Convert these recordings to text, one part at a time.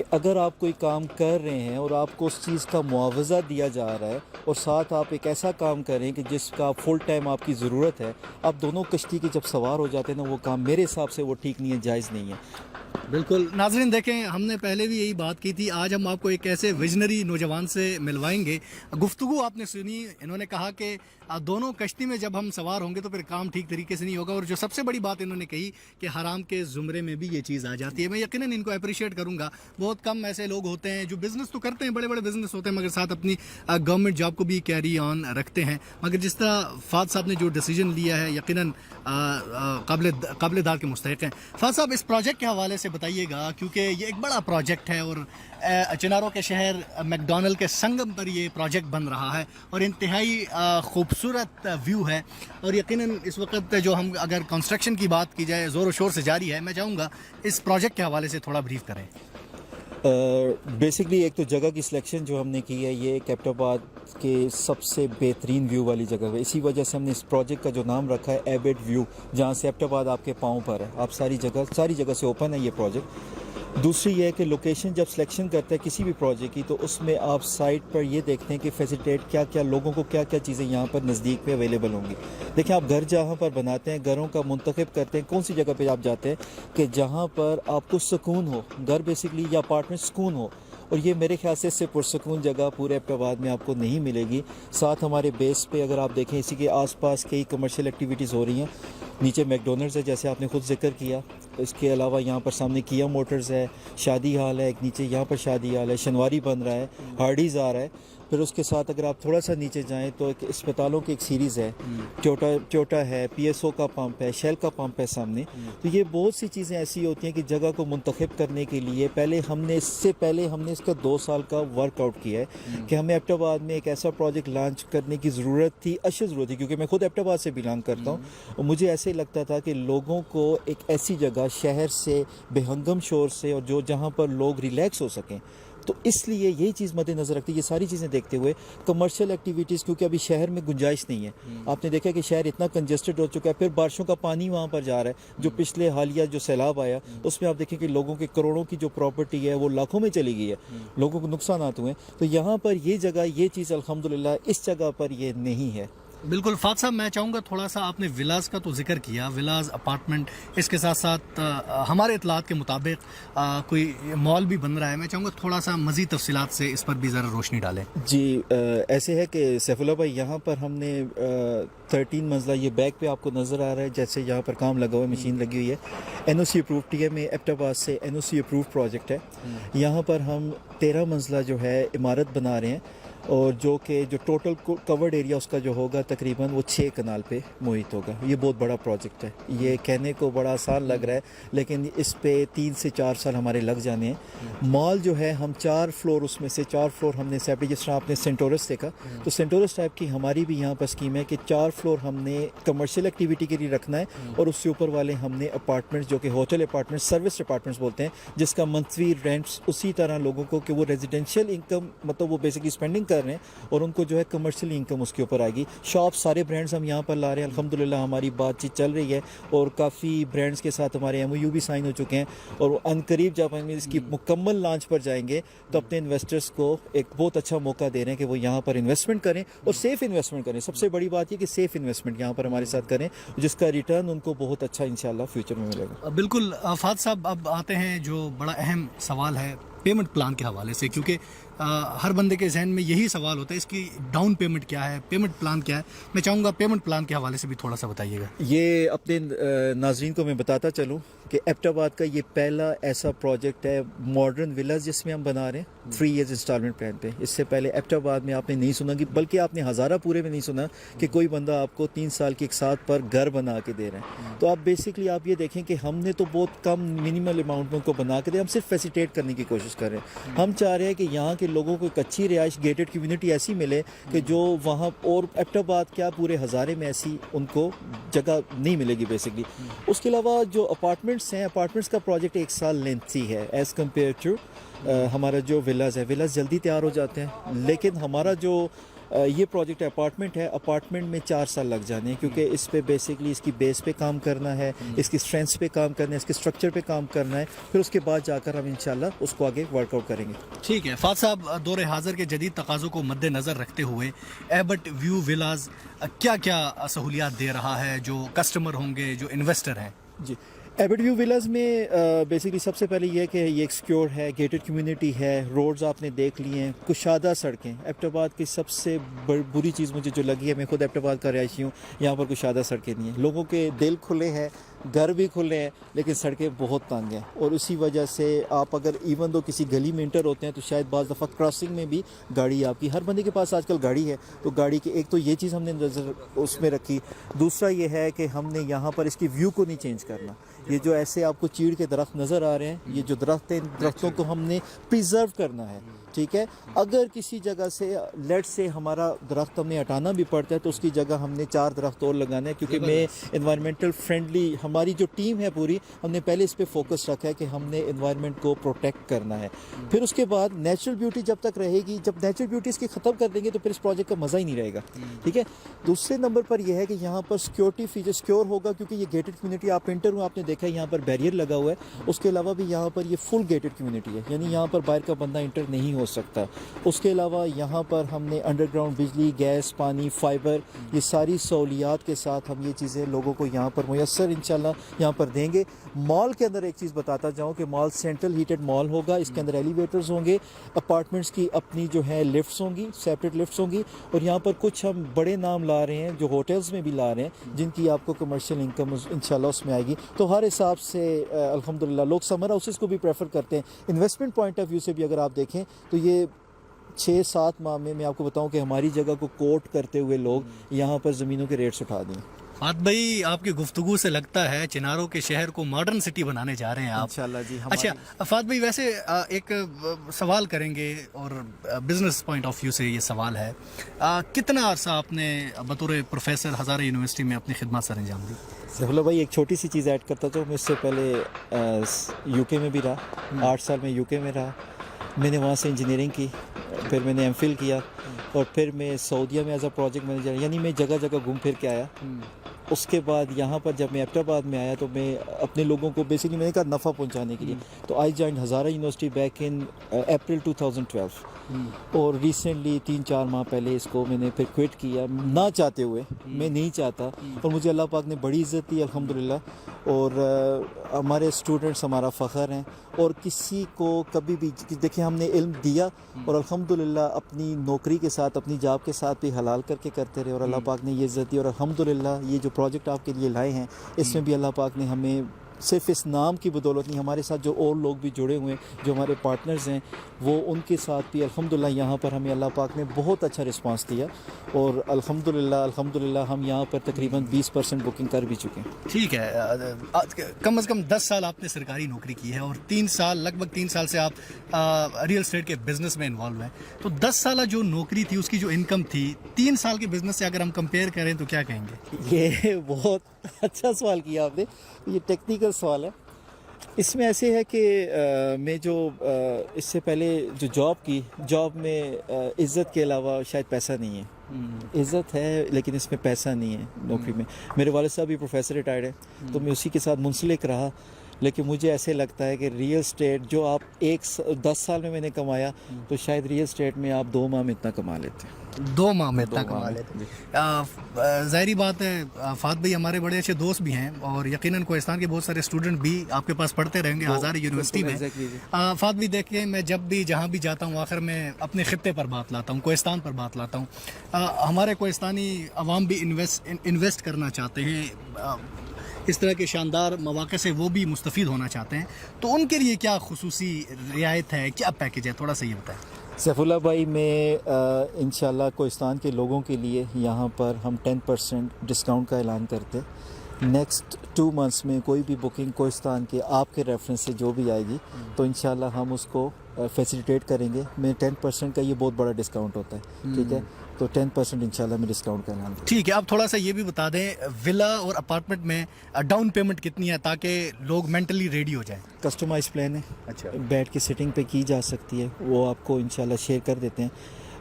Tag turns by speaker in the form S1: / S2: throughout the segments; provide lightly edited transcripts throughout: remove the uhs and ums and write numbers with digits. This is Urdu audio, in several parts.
S1: کہ اگر آپ کوئی کام کر رہے ہیں اور آپ کو اس چیز کا معاوضہ دیا جا رہا ہے اور ساتھ آپ ایک ایسا کام کریں کہ جس کا فل ٹائم آپ کی ضرورت ہے، آپ دونوں کشتی کے جب سوار ہو جاتے ہیں نا، وہ کام میرے حساب سے وہ ٹھیک نہیں ہے، جائز نہیں ہے۔
S2: بالکل ناظرین، دیکھیں ہم نے پہلے بھی یہی بات کی تھی، آج ہم آپ کو ایک ایسے ویژنری نوجوان سے ملوائیں گے۔ گفتگو آپ نے سنی، انہوں نے کہا کہ دونوں کشتی میں جب ہم سوار ہوں گے تو پھر کام ٹھیک طریقے سے نہیں ہوگا، اور جو سب سے بڑی بات انہوں نے کہی کہ حرام کے زمرے میں بھی یہ چیز آ جاتی ہے۔ میں یقیناً ان کو اپریشیٹ کروں گا، بہت کم ایسے لوگ ہوتے ہیں جو بزنس تو کرتے ہیں، بڑے بڑے بزنس ہوتے ہیں، مگر ساتھ اپنی گورنمنٹ جاب کو بھی کیری آن رکھتے ہیں۔ مگر جس طرح فہد صاحب نے جو ڈیسیجن لیا ہے، یقیناً قابل داد کے مستحق ہیں۔ فہد صاحب، اس پروجیکٹ کے حوالے سے بتائیے گا، کیونکہ یہ ایک بڑا پروجیکٹ ہے اور چناروں کے شہر میک ڈونلڈ کے سنگم پر یہ پروجیکٹ بن رہا ہے اور انتہائی خوبصورت ویو ہے، اور یقیناً اس وقت جو ہم اگر کنسٹرکشن کی بات کی جائے زور و شور سے جاری ہے۔ میں چاہوں گا اس پروجیکٹ کے حوالے سے تھوڑا بریف کریں۔
S1: بیسکلی ایک تو جگہ کی سلیکشن جو ہم نے کی ہے، یہ کیپٹ آباد کے سب سے بہترین ویو والی جگہ ہے، اسی وجہ سے ہم نے اس پروجیکٹ کا جو نام رکھا ہے ایبٹ ویو، جہاں سے ایبٹ آباد آپ کے پاؤں پر ہے، آپ ساری جگہ سے اوپن ہے یہ پروجیکٹ۔ دوسری یہ ہے کہ لوکیشن جب سلیکشن کرتے ہیں کسی بھی پروجیکٹ کی، تو اس میں آپ سائٹ پر یہ دیکھتے ہیں کہ فیسیلیٹیٹ کیا کیا لوگوں کو کیا کیا چیزیں یہاں پر نزدیک پہ اویلیبل ہوں گی۔ دیکھیں، آپ گھر جہاں پر بناتے ہیں، گھروں کا منتخب کرتے ہیں کون سی جگہ پہ آپ جاتے ہیں کہ جہاں پر آپ کو سکون ہو، گھر بیسکلی یا اپارٹمنٹ سکون ہو، اور یہ میرے خیال سے اس سے پرسکون جگہ پورے ایبٹ آباد میں آپ کو نہیں ملے گی۔ ساتھ ہمارے بیس پہ اگر آپ دیکھیں، اسی کے آس پاس کئی کمرشل ایکٹیویٹیز ہو رہی ہیں، نیچے میک ڈونلڈز ہے جیسے آپ نے خود ذکر کیا، اس کے علاوہ یہاں پر سامنے کیا موٹرز ہے، شادی ہال ہے ایک، نیچے یہاں پر شادی ہال ہے، شنواری بن رہا ہے، ہارڈیز آ رہا ہے۔ پھر اس کے ساتھ اگر آپ تھوڑا سا نیچے جائیں تو ایک اسپتالوں کی ایک سیریز ہے، ٹیوٹا ہے، پی ایس او کا پمپ ہے، شیل کا پمپ ہے سامنے۔ تو یہ بہت سی چیزیں ایسی ہوتی ہیں کہ جگہ کو منتخب کرنے کے لیے اس سے پہلے ہم نے اس کا 2 سال کا ورک آؤٹ کیا ہے کہ ہمیں ایبٹ آباد میں ایک ایسا پروجیکٹ لانچ کرنے کی ضرورت تھی، اشد ضرورت تھی، کیونکہ میں خود ایبٹ آباد سے بلانگ کرتا ہوں، اور مجھے ایسے لگتا تھا کہ لوگوں کو ایک ایسی جگہ شہر سے، بے ہنگم شور سے، اور جہاں پر لوگ ریلیکس ہو سکیں، تو اس لیے یہی چیز مد نظر رکھتی ہے۔ یہ ساری چیزیں دیکھتے ہوئے کمرشل ایکٹیویٹیز، کیونکہ ابھی شہر میں گنجائش نہیں ہے، آپ نے دیکھا کہ شہر اتنا کنجسٹڈ ہو چکا ہے، پھر بارشوں کا پانی وہاں پر جا رہا ہے، جو پچھلے حالیہ جو سیلاب آیا اس میں آپ دیکھیں کہ لوگوں کے کروڑوں کی جو پراپرٹی ہے وہ لاکھوں میں چلی گئی ہے، لوگوں کو نقصانات ہوئے ہیں۔ تو یہاں پر یہ جگہ، یہ چیز الحمدللہ اس جگہ پر یہ نہیں ہے۔
S2: بالکل فہد صاحب، میں چاہوں گا تھوڑا سا، آپ نے ولاز کا تو ذکر کیا، ولاز اپارٹمنٹ، اس کے ساتھ ساتھ ہمارے اطلاعات کے مطابق کوئی مال بھی بن رہا ہے، میں چاہوں گا تھوڑا سا مزید تفصیلات سے اس پر بھی ذرا روشنی ڈالیں۔
S1: جی، ایسے ہے کہ سیف اللہ بھائی، یہاں پر ہم نے 13 منزلہ، یہ بیک پہ آپ کو نظر آ رہا ہے جیسے یہاں پر کام لگا ہوا ہے، مشین لگی ہوئی ہے، این او سی اپروو، ٹی ایم اے ایبٹ آباد سے این او سی اپروو پروجیکٹ ہے۔ یہاں پر ہم 13 منزلہ جو ہے عمارت بنا رہے ہیں، اور جو ٹوٹل کورڈ ایریا اس کا جو ہوگا تقریباً وہ 6 کنال پہ محیط ہوگا۔ یہ بہت بڑا پروجیکٹ ہے، یہ کہنے کو بڑا آسان لگ رہا ہے لیکن اس پہ 3 سے 4 سال ہمارے لگ جانے ہیں۔ مال جو ہے ہم 4 فلور، اس میں سے 4 فلور ہم نے سیپریٹ، جس طرح آپ نے سینٹورس دیکھا، تو سینٹورس ٹائپ کی ہماری بھی یہاں پر اسکیم ہے کہ 4 فلور ہم نے کمرشل ایکٹیویٹی کے لیے رکھنا ہے، اور اس سے اوپر والے ہم نے اپارٹمنٹس، جو کہ ہوٹل اپارٹمنٹ، سروس اپارٹمنٹس بولتے ہیں، جس کا منتھلی رینٹس اسی طرح لوگوں کو کہ وہ ریزیڈینشیل انکم، مطلب وہ بیسکلی اسپینڈنگ کر رہے ہیں، اور ان کو جو ہے کمرشل انکم اس کے اوپر آئے گی۔ شاپ سارے برانڈز ہم یہاں پر لا رہے ہیں، الحمدللہ ہماری بات چیت چل رہی ہے، اور کافی برانڈز کے ساتھ ہمارے ایم او یو بھی سائن ہو چکے ہیں، اور ان قریب جب ہم اس کی مکمل لانچ پر جائیں گے تو اپنے انویسٹرز کو ایک بہت اچھا موقع دے رہے ہیں کہ وہ یہاں پر انویسٹمنٹ کریں، اور سیف انویسٹمنٹ کریں۔ سب سے بڑی بات یہ کہ سیف انویسٹمنٹ یہاں پر ہمارے ساتھ کریں، جس کا ریٹرن ان کو بہت اچھا انشاءاللہ فیوچر میں ملے گا۔
S2: بالکل فہد صاحب، اب آتے ہیں جو بڑا اہم سوال ہے پیمنٹ پلان کے حوالے سے، کیونکہ ہر بندے کے ذہن میں یہی سوال ہوتا ہے، اس کی ڈاؤن پیمنٹ کیا ہے، پیمنٹ پلان کیا ہے؟ میں چاہوں گا پیمنٹ پلان کے حوالے سے بھی تھوڑا سا بتائیے گا۔
S1: یہ اپنے ناظرین کو میں بتاتا چلوں کہ ایبٹ آباد کا یہ پہلا ایسا پروجیکٹ ہے ماڈرن ولاز جس میں ہم بنا رہے ہیں 3 ایئرز انسٹالمنٹ پلان پہ۔ اس سے پہلے ایبٹ آباد میں آپ نے نہیں سنا، بلکہ آپ نے ہزارہ پورے میں نہیں سنا کہ کوئی بندہ آپ کو 3 سال کے ایک ساتھ پر گھر بنا کے دے رہے ہیں۔ تو آپ بیسکلی آپ یہ دیکھیں کہ ہم نے تو بہت کم منیمل اماؤنٹ میں ان کو بنا کے دے، ہم صرف فیسیلیٹیٹ کرنے کی کوشش کر رہے ہیں۔ ہم چاہ رہے ہیں کہ یہاں کے لوگوں کو ایک اچھی رہائش، گیٹڈ کمیونٹی ایسی ملے کہ جو وہاں، اور ایبٹ آباد کیا پورے ہزارے میں ایسی ان کو جگہ نہیں ملے گی بیسکلی۔ اس کے علاوہ جو اپارٹمنٹس ہیں، اپارٹمنٹس کا پروجیکٹ 1 سال لینتھی ہے ایز کمپیئر ٹو ہمارا جو ولاز ہے۔ ولاز جلدی تیار ہو جاتے ہیں، لیکن ہمارا جو یہ پروجیکٹ اپارٹمنٹ ہے, اپارٹمنٹ میں 4 سال لگ جانے ہیں, کیونکہ اس پہ بیسکلی اس کی بیس پہ کام کرنا ہے, اس کی اسٹرینتھس پہ کام کرنا ہے, اس کے اسٹرکچر پہ کام کرنا ہے, پھر اس کے بعد جا کر ہم انشاءاللہ اس کو آگے ورک آؤٹ کریں گے.
S2: ٹھیک ہے فہد صاحب, دور حاضر کے جدید تقاضوں کو مد نظر رکھتے ہوئے ایبٹ ویو ولاز کیا کیا سہولیات دے رہا ہے جو کسٹمر ہوں گے, جو انویسٹر ہیں؟
S1: جی, ایبٹ ویو ولاز میں بیسکلی سب سے پہلے یہ کہ یہ ایک سیکیور ہے, گیٹڈ کمیونٹی ہے, روڈز آپ نے دیکھ لیے ہیں, کشادہ سڑکیں. ایبٹ آباد کی سب سے بری چیز مجھے جو لگی ہے, میں خود ایبٹ آباد کا رہائشی ہوں, یہاں پر کشادہ سڑکیں نہیں ہیں. لوگوں کے دل کھلے ہیں, گھر بھی کھلے ہیں, لیکن سڑکیں بہت تنگ ہیں, اور اسی وجہ سے آپ اگر ایون دو کسی گلی میں انٹر ہوتے ہیں تو شاید بعض دفعہ کراسنگ میں بھی گاڑی آپ کی, ہر بندے کے پاس آج کل گاڑی ہے, تو گاڑی کی ایک تو یہ چیز ہم نے نظر اس میں رکھی. دوسرا یہ ہے کہ ہم نے یہاں پر اس کی ویو کو نہیں چینج کرنا. یہ جو ایسے آپ کو چیڑ کے درخت نظر آ رہے ہیں, یہ جو درخت ہیں, درختوں کو ہم نے پریزرو کرنا ہے. ٹھیک ہے, اگر کسی جگہ سے لیٹ سے ہمارا درخت ہم نے ہٹانا بھی پڑتا ہے تو اس کی جگہ ہم نے 4 درخت اور لگانا ہے, کیونکہ میں انوائرمنٹل فرینڈلی, ہماری جو ٹیم ہے پوری, ہم نے پہلے اس پہ فوکس رکھا ہے کہ ہم نے انوائرمنٹ کو پروٹیکٹ کرنا ہے. پھر اس کے بعد نیچرل بیوٹی جب تک رہے گی, جب نیچرل بیوٹی اس کی ختم کر دیں گے تو پھر اس پروجیکٹ کا مزہ ہی نہیں رہے گا. ٹھیک ہے, دوسرے نمبر پر یہ ہے کہ یہاں پر سیکیورٹی فیچر سیکیور ہوگا, کیونکہ یہ گیٹڈ کمیونٹی, آپ انٹر ہوں آپ نے دیکھا ہے یہاں پر بیریئر لگا ہوا ہے. اس کے علاوہ بھی یہاں پر یہ فل گیٹڈ کمیونٹی ہے, یعنی یہاں پر باہر کا بندہ انٹر نہیں ہو سکتا. اس کے علاوہ یہاں پر ہم نے انڈر گراؤنڈ بجلی, گیس, پانی, فائبر, یہ ساری سہولیات کے ساتھ ہم یہ چیزیں لوگوں کو یہاں پر میسر انشاءاللہ یہاں پر دیں گے. مال کے اندر ایک چیز بتاتا جاؤں کہ مال سینٹرل ہیٹڈ مال ہوگا, اس کے اندر ایلیویٹرز ہوں گے, اپارٹمنٹس کی اپنی جو ہے لفٹس ہوں گی, سیپریٹ لفٹس ہوں گی, اور یہاں پر کچھ ہم بڑے نام لا رہے ہیں جو ہوٹلز میں بھی لا رہے ہیں, جن کی آپ کو کمرشل انکم انشاءاللہ اس میں آئے گی. تو ہر حساب سے الحمدللہ لوگ سمر ہاؤسز کو بھی پریفر کرتے ہیں. انویسٹمنٹ پوائنٹ آف ویو سے بھی اگر آپ دیکھیں تو یہ 6-7 ماہ میں آپ کو بتاؤں کہ ہماری جگہ کو کوٹ کرتے ہوئے لوگ یہاں پر زمینوں کے ریٹس اٹھا دیں.
S2: فہد بھائی, آپ کی گفتگو سے لگتا ہے چناروں کے شہر کو ماڈرن سٹی بنانے جا رہے ہیں آپ.
S1: انشاءاللہ جی.
S2: اچھا فہد بھائی, ویسے ایک سوال کریں گے, اور بزنس پوائنٹ آف ویو سے یہ سوال ہے, کتنا عرصہ آپ نے بطور پروفیسر ہزارہ یونیورسٹی میں اپنی خدمات سر انجام دی؟
S1: سیف اللہ بھائی, ایک چھوٹی سی چیز ایڈ کرتا تو, میں اس سے پہلے یو کے میں بھی رہا, 8 سال میں یو کے میں رہا. میں نے وہاں سے انجینئرنگ کی, پھر میں نے ایم فل کیا, اور پھر میں سعودیہ میں ایز اے پروجیکٹ مینیجر, یعنی میں جگہ جگہ گھوم پھر کے آیا. اس کے بعد یہاں پر جب میں ایبٹ آباد میں آیا تو میں اپنے لوگوں کو بیسکلی میں نے کہا نفع پہنچانے کے لیے, تو I joined Hazara university back in April 2012. اور ریسنٹلی 3-4 ماہ پہلے اس کو میں نے پھر کوئٹ کیا, نہ چاہتے ہوئے. میں نہیں چاہتا, اور مجھے اللہ پاک نے بڑی عزت دی الحمدللہ, اور ہمارے اسٹوڈنٹس ہمارا فخر ہیں. اور کسی کو کبھی بھی دیکھیں, ہم نے علم دیا اور الحمدللہ اپنی نوکری کے ساتھ, اپنی جاب کے ساتھ بھی حلال کر کے کرتے رہے, اور اللہ پاک نے یہ عزت دی. اور الحمدللہ یہ جو پروجیکٹ آپ کے لیے لائے ہیں, اس میں بھی اللہ پاک نے ہمیں صرف اس نام کی بدولت نہیں, ہمارے ساتھ جو اور لوگ بھی جڑے ہوئے ہیں, جو ہمارے پارٹنرز ہیں, وہ ان کے ساتھ بھی الحمدللہ یہاں پر ہمیں اللہ پاک نے بہت اچھا رسپانس دیا. اور الحمدللہ ہم یہاں پر تقریباً 20% بکنگ کر بھی چکے ہیں.
S2: ٹھیک ہے, کم از کم 10 سال آپ نے سرکاری نوکری کی ہے, اور 3 سال لگ بھگ 3 سال سے آپ ریئل اسٹیٹ کے بزنس میں انوالو ہیں. تو 10 سالہ جو نوکری تھی, اس کی جو انکم تھی, 3 سال کے بزنس سے اگر ہم کمپیئر کریں تو کیا کہیں گے؟
S1: یہ بہت اچھا سوال کیا آپ نے, یہ ٹیکنیکل سوال ہے. اس میں ایسے ہے کہ میں جو اس سے پہلے جو جاب کی, جاب میں عزت کے علاوہ شاید پیسہ نہیں ہے. عزت ہے لیکن اس میں پیسہ نہیں ہے نوکری میں. میرے والد صاحب بھی پروفیسر ریٹائرڈ ہے, تو میں اسی کے ساتھ منسلک رہا. لیکن مجھے ایسے لگتا ہے کہ ریئل اسٹیٹ جو آپ 10 سال میں نے کمایا, تو شاید ریئل اسٹیٹ میں آپ 2 ماہ میں اتنا کما لیتے ہیں.
S2: 2 ماہ میں اتنا کما لیتے ہیں. ظاہری بات ہے فہد بھائی ہمارے بڑے اچھے دوست بھی ہیں, اور یقیناً کوہستان کے بہت سارے اسٹوڈنٹ بھی آپ کے پاس پڑھتے رہیں گے ہزارہ یونیورسٹی میں. فہد بھائی دیکھیں, میں جب بھی جہاں بھی جاتا ہوں آخر میں اپنے خطے پر بات لاتا ہوں, کوہستان پر بات لاتا ہوں. ہمارے کوہستانی عوام بھی انویسٹ کرنا چاہتے ہیں, اس طرح کے شاندار مواقع سے وہ بھی مستفید ہونا چاہتے ہیں. تو ان کے لیے کیا خصوصی رعایت ہے, کیا پیکیج ہے, تھوڑا سا یہ بتائیں.
S1: سیف اللہ بھائی, میں انشاءاللہ کوہستان کے لوگوں کے لیے یہاں پر ہم 10% ڈسکاؤنٹ کا اعلان کرتے. نیکسٹ 2 منتھس میں کوئی بھی بکنگ کوہستان کے آپ کے ریفرنس سے جو بھی آئے گی, تو انشاءاللہ ہم اس کو فیسیلیٹیٹ کریں گے. میں 10% کا یہ بہت بڑا ڈسکاؤنٹ ہوتا ہے. ٹھیک ہے, تو 10% انشاءاللہ میں ڈسکاؤنٹ کا اعلان.
S2: ٹھیک ہے, آپ تھوڑا سا یہ بھی بتا دیں ولا اور اپارٹمنٹ میں ڈاؤن پیمنٹ کتنی ہے, تاکہ لوگ مینٹلی ریڈی ہو جائیں.
S1: کسٹمائز پلان ہے,
S2: اچھا,
S1: بیٹھ کے سیٹنگ پہ کی جا سکتی ہے, وہ آپ کو انشاءاللہ شیئر کر دیتے ہیں.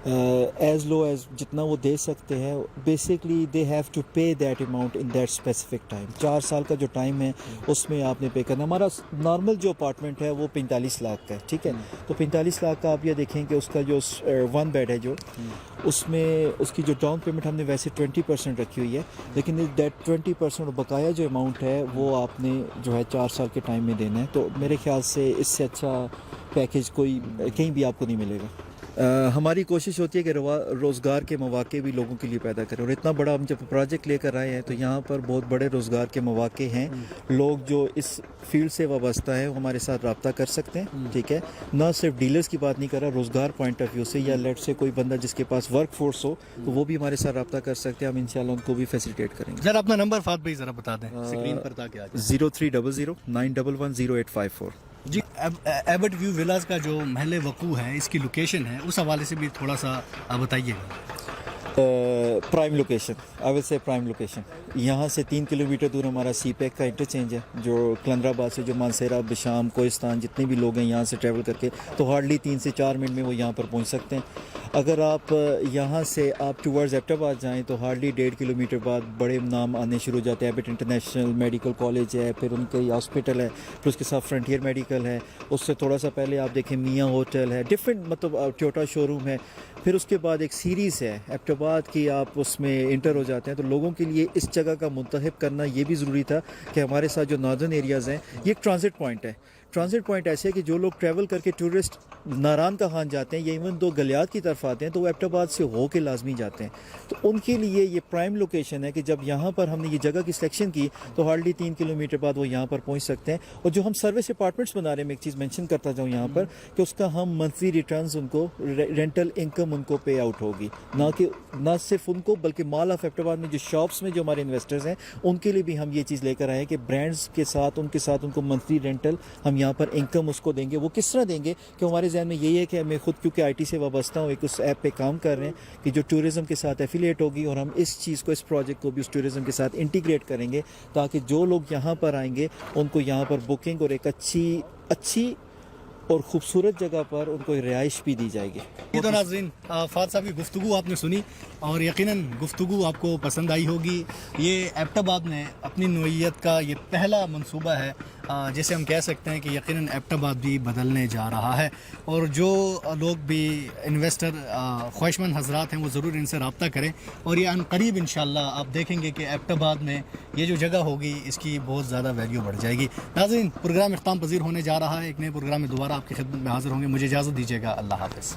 S1: ایز لو ایز جتنا وہ دے سکتے ہیں. Basically they have to pay that amount in that specific time. 4 سال کا جو ٹائم ہے اس میں آپ نے پے کرنا. ہمارا نارمل جو اپارٹمنٹ ہے وہ 45 لاکھ کا ہے, ٹھیک ہے. تو 45 لاکھ کا آپ یہ دیکھیں کہ اس کا جو 1 بیڈ ہے جو اس میں اس کی جو ڈاؤن پیمنٹ ہم نے ویسے 20% رکھی ہوئی ہے, لیکن دیٹ 20% بقایا جو اماؤنٹ ہے وہ آپ نے جو ہے 4 سال کے ٹائم میں دینا ہے. تو میرے خیال سے اس سے اچھا پیکیج کوئی کہیں بھی آپ کو نہیں ملے گا. ہماری کوشش ہوتی ہے کہ روزگار کے مواقع بھی لوگوں کے لیے پیدا کریں, اور اتنا بڑا ہم جب پروجیکٹ لے کر آئے ہیں تو یہاں پر بہت بڑے روزگار کے مواقع ہیں. لوگ جو اس فیلڈ سے وابستہ ہیں وہ ہمارے ساتھ رابطہ کر سکتے ہیں, ٹھیک ہے. نہ صرف ڈیلرز کی بات نہیں کر رہا, روزگار پوائنٹ آف ویو سے, یا لیٹ سے کوئی بندہ جس کے پاس ورک فورس ہو تو وہ بھی ہمارے ساتھ رابطہ کر سکتے ہیں. ہم انشاءاللہ ان کو بھی فیسیلیٹیٹ کریں گے.
S2: سر اپنا نمبر فات بھائی ذرا بتا دیں اسکرین پر تاکہ آ جائے.
S1: 0300 911 0854.
S2: جی, ایبٹ ویو ولاز کا جو محل وقوع ہے, اس کی لوکیشن ہے, اس حوالے سے بھی تھوڑا سا بتائیے گا.
S1: پرائم لوکیشن, آئی ول سے پرائم لوکیشن. یہاں سے 3 کلومیٹر دور ہمارا سی پیک کا انٹرچینج ہے, جو کلندرآباد سے جو مانسیرا, بشام, کوہستان جتنے بھی لوگ ہیں یہاں سے ٹریول کر کے تو ہارڈلی 3 سے 4 منٹ میں وہ یہاں پر پہنچ سکتے ہیں. اگر آپ یہاں سے آپ ٹورڈز ایبٹ آباد جائیں تو ہارڈلی 1.5 کلومیٹر بعد بڑے نام آنے شروع ہو جاتے ہیں. ایبٹ انٹرنیشنل میڈیکل کالج ہے, پھر ان کے ہاسپٹل ہے, پھر اس کے ساتھ فرنٹیئر میڈیکل ہے. اس سے تھوڑا سا پہلے آپ دیکھیں میاں ہوٹل ہے, ڈفرینٹ مطلب ٹویوٹا شو روم ہے. پھر اس کے بعد ایک سیریز ہے ایبٹ آباد کی, آپ اس میں انٹر ہو جاتے ہیں. تو لوگوں کے لیے اس جگہ کا منتخب کرنا یہ بھی ضروری تھا کہ ہمارے ساتھ جو ناردرن ایریاز ہیں یہ ایک ٹرانزٹ پوائنٹ ہے. ٹرانزٹ پوائنٹ ایسے ہے کہ جو لوگ ٹریول کر کے ٹورسٹ ناران کا خان جاتے ہیں یا ایون دو گلیات کی طرف آتے ہیں تو وہ ایبٹ آباد سے ہو کے لازمی جاتے ہیں. تو ان کے لیے یہ پرائم لوکیشن ہے کہ جب یہاں پر ہم نے یہ جگہ کی سلیکشن کی تو ہارڈلی 3 کلومیٹر بعد وہ یہاں پر پہنچ سکتے ہیں. اور جو ہم سروس اپارٹمنٹس بنا رہے ہیں, میں ایک چیز مینشن کرتا جاؤں یہاں پر کہ اس کا ہم منتھلی ریٹرنز ان کو رینٹل انکم ان کو پے آؤٹ ہوگی, نہ صرف ان کو بلکہ مال آف ایبٹ آباد میں جو شاپس میں جو ہمارے انویسٹرز ہیں ان کے لیے بھی ہم یہ چیز لے کر آئے ہیں کہ برانڈز کے ساتھ ان کو منتھلی رینٹل ہم یہاں پر انکم اس کو دیں گے. وہ کس طرح دیں گے کہ ہمارے ذہن میں یہی ہے کہ میں خود کیونکہ آئی ٹی سے وابستہ ہوں, ایک اس ایپ پہ کام کر رہے ہیں کہ جو ٹورزم کے ساتھ ایفیلیٹ ہوگی, اور ہم اس چیز کو, اس پروجیکٹ کو بھی اس ٹورزم کے ساتھ انٹیگریٹ کریں گے تاکہ جو لوگ یہاں پر آئیں گے ان کو یہاں پر بکنگ اور ایک اچھی اور خوبصورت جگہ پر ان کو رہائش بھی دی جائے گی.
S2: یہ تو ناظرین فات صاحب کی گفتگو آپ نے سنی اور یقیناً گفتگو آپ کو پسند آئی ہوگی. یہ ایبٹ آباد میں اپنی نوعیت کا یہ پہلا منصوبہ ہے جیسے ہم کہہ سکتے ہیں کہ یقیناً ایبٹ آباد بھی بدلنے جا رہا ہے. اور جو لوگ بھی انویسٹر خواہشمند حضرات ہیں وہ ضرور ان سے رابطہ کریں, اور یہ ان قریب انشاءاللہ آپ دیکھیں گے کہ ایبٹ آباد میں یہ جو جگہ ہوگی اس کی بہت زیادہ ویلیو بڑھ جائے گی. ناظرین پروگرام اختتام پذیر ہونے جا رہا ہے, ایک نئے پروگرام میں دوبارہ آپ کی خدمت میں حاضر ہوں گے. مجھے اجازت دیجیے گا, اللہ حافظ.